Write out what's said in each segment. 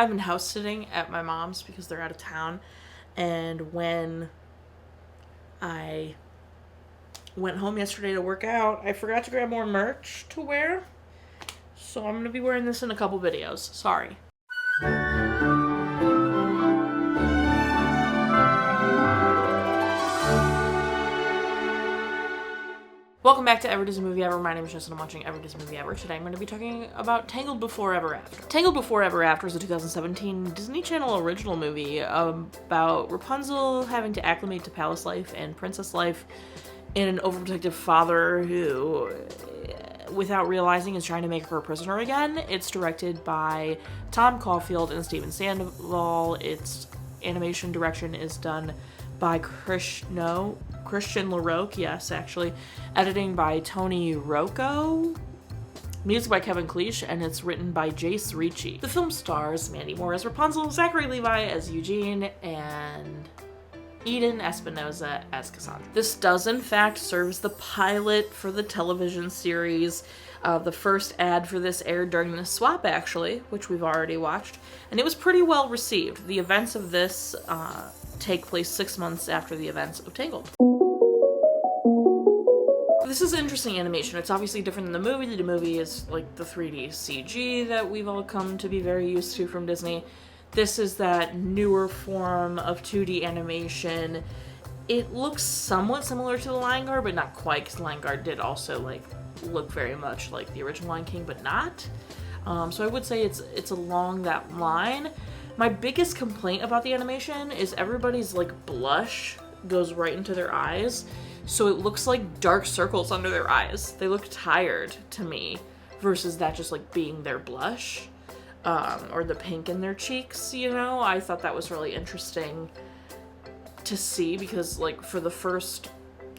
I've been house sitting at my mom's because they're out of town, and when I went home yesterday to work out, I forgot to grab more merch to wear, so I'm going to be wearing this in a couple videos. Sorry. Welcome back to Ever Disney Movie Ever. My name is Jess and I'm watching Ever Disney Movie Ever. Today I'm going to be talking about Tangled Before Ever After. Tangled Before Ever After is a 2017 Disney Channel original movie about Rapunzel having to acclimate to palace life and princess life and an overprotective father who, without realizing, is trying to make her a prisoner again. It's directed by Tom Caulfield and Stephen Sandoval. Its animation direction is done by Christian Larocque, yes, actually. Editing by Tony Rocco. Music by Kevin Cleach, and it's written by Jase, Ricci. The film stars Mandy as Rapunzel, Zachary Levi as Eugene, and Eden Espinosa as Cassandra. This does, in fact, serve as the pilot for the television series. The first ad for this aired during the swap, actually, which we've already watched, and it was pretty well received. The events of this take place 6 months after the events of Tangled. This is interesting animation. It's obviously different than the movie. The movie is like the 3D CG that we've all come to be very used to from Disney. This is that newer form of 2D animation. It looks somewhat similar to The Lion Guard, but not quite, because The Lion Guard did also look very much like the original Lion King, but not. So I would say it's along that line. My biggest complaint about the animation is everybody's blush goes right into their eyes, so it looks like dark circles under their eyes. They look tired to me, versus that just being their blush, or the pink in their cheeks, you know? I thought that was really interesting to see, because for the first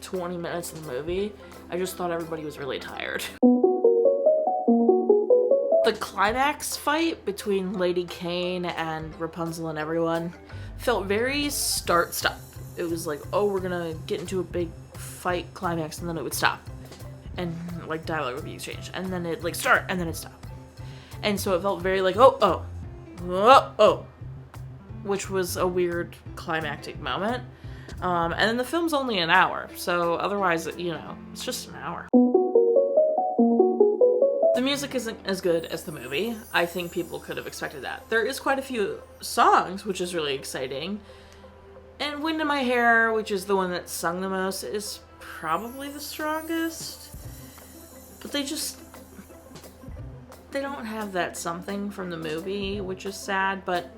20 minutes of the movie, I just thought everybody was really tired. The climax fight between Lady Kane and Rapunzel and everyone felt very start-stop. It was oh, we're gonna get into a big fight climax, and then it would stop. And, dialogue would be exchanged. And then it'd, start, and then it'd stop. And so it felt very oh, which was a weird climactic moment. And then the film's only an hour, so otherwise, it's just an hour. The music isn't as good as the movie. I think people could have expected that. There is quite a few songs, which is really exciting. And Wind in My Hair, which is the one that's sung the most, is probably the strongest. But they don't have that something from the movie, which is sad, but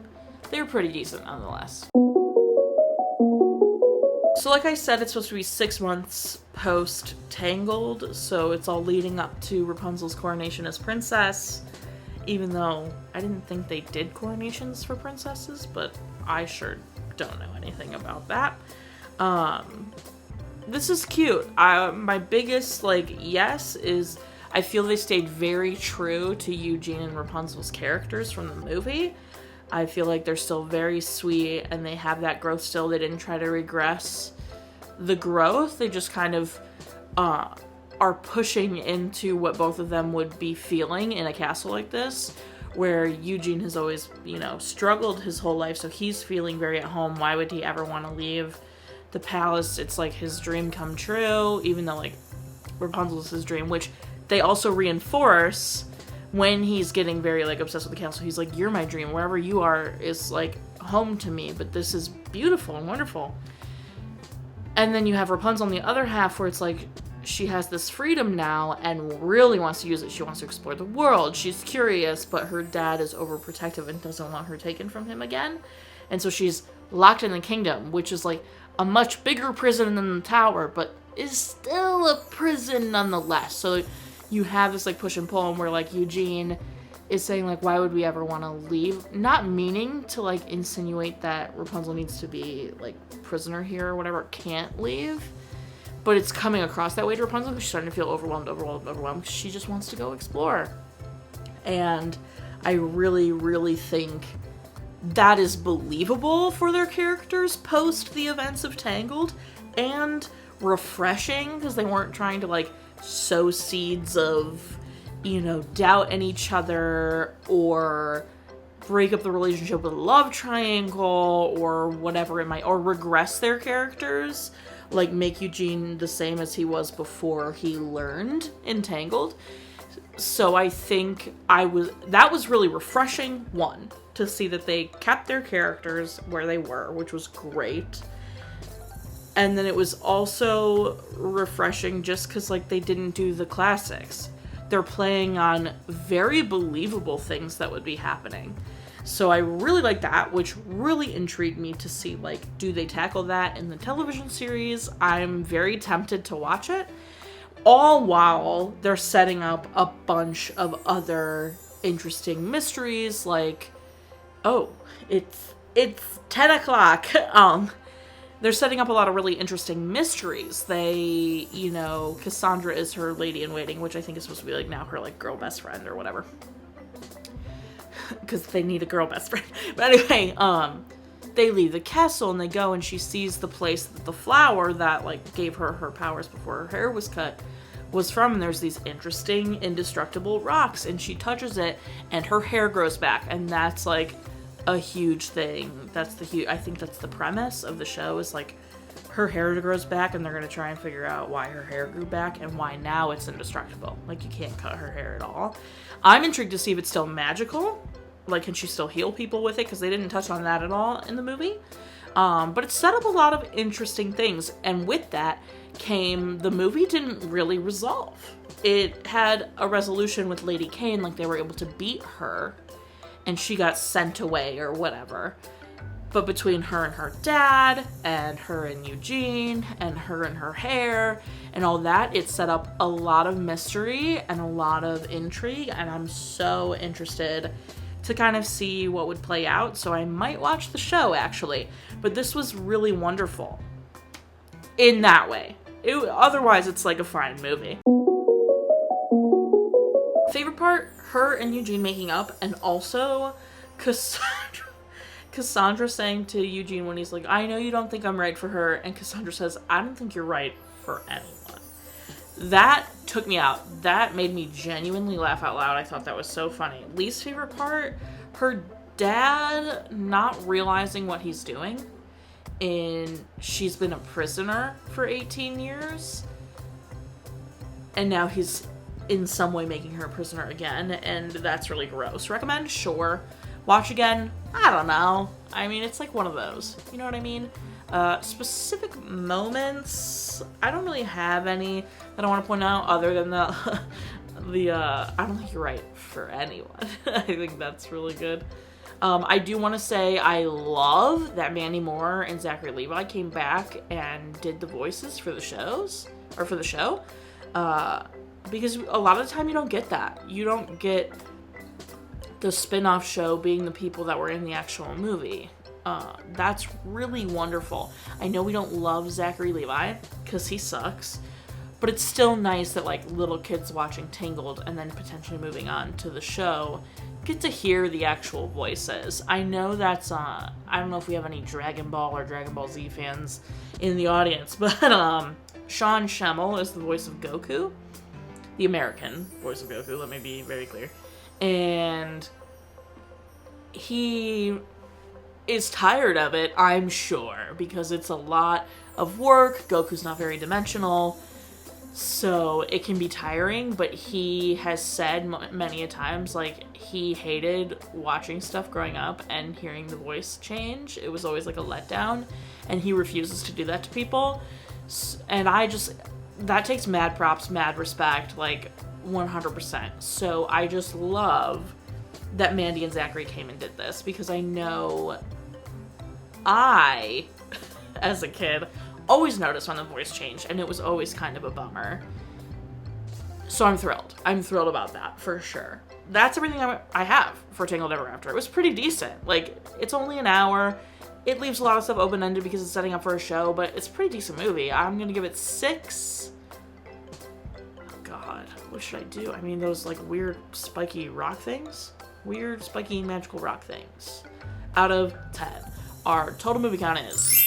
they're pretty decent nonetheless. So like I said, it's supposed to be 6 months post Tangled, so it's all leading up to Rapunzel's coronation as princess, even though I didn't think they did coronations for princesses, but I sure don't know anything about that. This is cute. My biggest yes is I feel they stayed very true to Eugene and Rapunzel's characters from the movie. I feel like they're still very sweet and they have that growth still. They didn't try to regress the growth. They just kind of are pushing into what both of them would be feeling in a castle like this, where Eugene has always, struggled his whole life, so he's feeling very at home. Why would he ever want to leave the palace? It's his dream come true, even though Rapunzel's his dream, which they also reinforce when he's getting very obsessed with the castle. He's you're my dream. Wherever you are is home to me, but this is beautiful and wonderful. And then you have Rapunzel on the other half, where it's she has this freedom now and really wants to use it. She wants to explore the world. She's curious, but her dad is overprotective and doesn't want her taken from him again. And so she's locked in the kingdom, which is a much bigger prison than the tower, but is still a prison nonetheless. So you have this push and pull, where Eugene is saying why would we ever want to leave, not meaning to insinuate that Rapunzel needs to be prisoner here or whatever, can't leave, but it's coming across that way to Rapunzel because she's starting to feel overwhelmed because she just wants to go explore. And I really, really think that is believable for their characters post the events of Tangled, and refreshing because they weren't trying to sow seeds of doubt in each other or break up the relationship with a love triangle or whatever it might, or regress their characters, like make Eugene the same as he was before he learned in Tangled. So I think that was really refreshing, one, to see that they kept their characters where they were, which was great. And then it was also refreshing just because, like, they didn't do the classics. They're playing on very believable things that would be happening. So I really like that, which really intrigued me to see, like, do they tackle that in the television series? I'm very tempted to watch it. All while they're setting up a bunch of other interesting mysteries, like, oh, it's 10 o'clock. They're setting up a lot of really interesting mysteries. They, Cassandra is her lady-in-waiting, which I think is supposed to be, like, now her, like, girl best friend or whatever. Because they need a girl best friend. But anyway, they leave the castle and they go and she sees the place that the flower that, like, gave her her powers before her hair was cut was from. And there's these interesting, indestructible rocks. And she touches it and her hair grows back. And that's, like, a huge thing. I think that's the premise of the show, is like her hair grows back and they're gonna try and figure out why her hair grew back and why now it's indestructible. Like, you can't cut her hair at all. I'm intrigued to see if it's still magical. Like, can she still heal people with it? Because they didn't touch on that at all in the movie. But it set up a lot of interesting things. And with that came, the movie didn't really resolve. It had a resolution with Lady Kane, like they were able to beat her and she got sent away or whatever. But between her and her dad, and her and Eugene, and her hair, and all that, it set up a lot of mystery and a lot of intrigue, and I'm so interested to kind of see what would play out, so I might watch the show, actually. But this was really wonderful. In that way. Otherwise, it's like a fine movie. Favorite part? Her and Eugene making up, and also Cassandra saying to Eugene when he's like, I know you don't think I'm right for her, and Cassandra says, I don't think you're right for anyone. That took me out. That made me genuinely laugh out loud. I thought that was so funny. Least favorite part? Her dad not realizing what he's doing. She's been a prisoner for 18 years. And now he's in some way making her a prisoner again, and that's really gross. Recommend? Sure. Watch again? I don't know. I mean, it's like one of those. You know what I mean? Specific moments, I don't really have any that I want to point out other than I don't think you're right for anyone. I think that's really good. I do want to say I love that Mandy Moore and Zachary Levi came back and did the voices for the show. Because a lot of the time you don't get that. You don't get the spin-off show being the people that were in the actual movie. That's really wonderful. I know we don't love Zachary Levi because he sucks, but it's still nice that, like, little kids watching Tangled and then potentially moving on to the show get to hear the actual voices. I know that's I don't know if we have any Dragon Ball or Dragon Ball Z fans in the audience, but Sean Schemmel is the voice of Goku, the American voice of Goku, let me be very clear. And he is tired of it, I'm sure, because it's a lot of work. Goku's not very dimensional, so it can be tiring, but he has said many a times, like, he hated watching stuff growing up and hearing the voice change. It was always like a letdown, and he refuses to do that to people. And that takes mad props, mad respect, like, 100%. So I just love that Mandy and Zachary came and did this, because I know I, as a kid, always noticed when the voice changed, and it was always kind of a bummer. So I'm thrilled. I'm thrilled about that, for sure. That's everything I have for Tangled Ever After. It was pretty decent. Like, it's only an hour. It leaves a lot of stuff open-ended because it's setting up for a show, but it's a pretty decent movie. I'm gonna give it 6. God, what should I do? I mean, those, like, weird spiky rock things? Weird spiky magical rock things. Out of 10. Our total movie count is...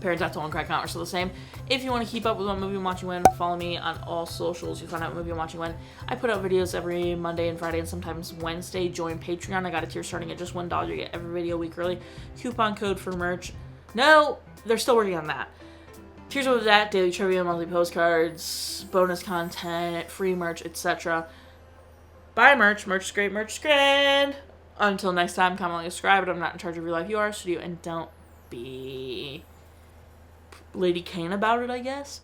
Pterodactyl and Cry Count are still the same. If you want to keep up with what movie I'm watching when, follow me on all socials. You find out what movie I'm watching when. I put out videos every Monday and Friday and sometimes Wednesday. Join Patreon. I got a tier starting at just $1. You get every video a week early. Coupon code for merch. No, they're still working on that. Tiers with that, daily trivia, monthly postcards, bonus content, free merch, etc. Buy merch. Merch is great. Merch is grand. Until next time, comment, like, subscribe. But I'm not in charge of your life. You are, so you, and don't be Lady Kane about it, I guess.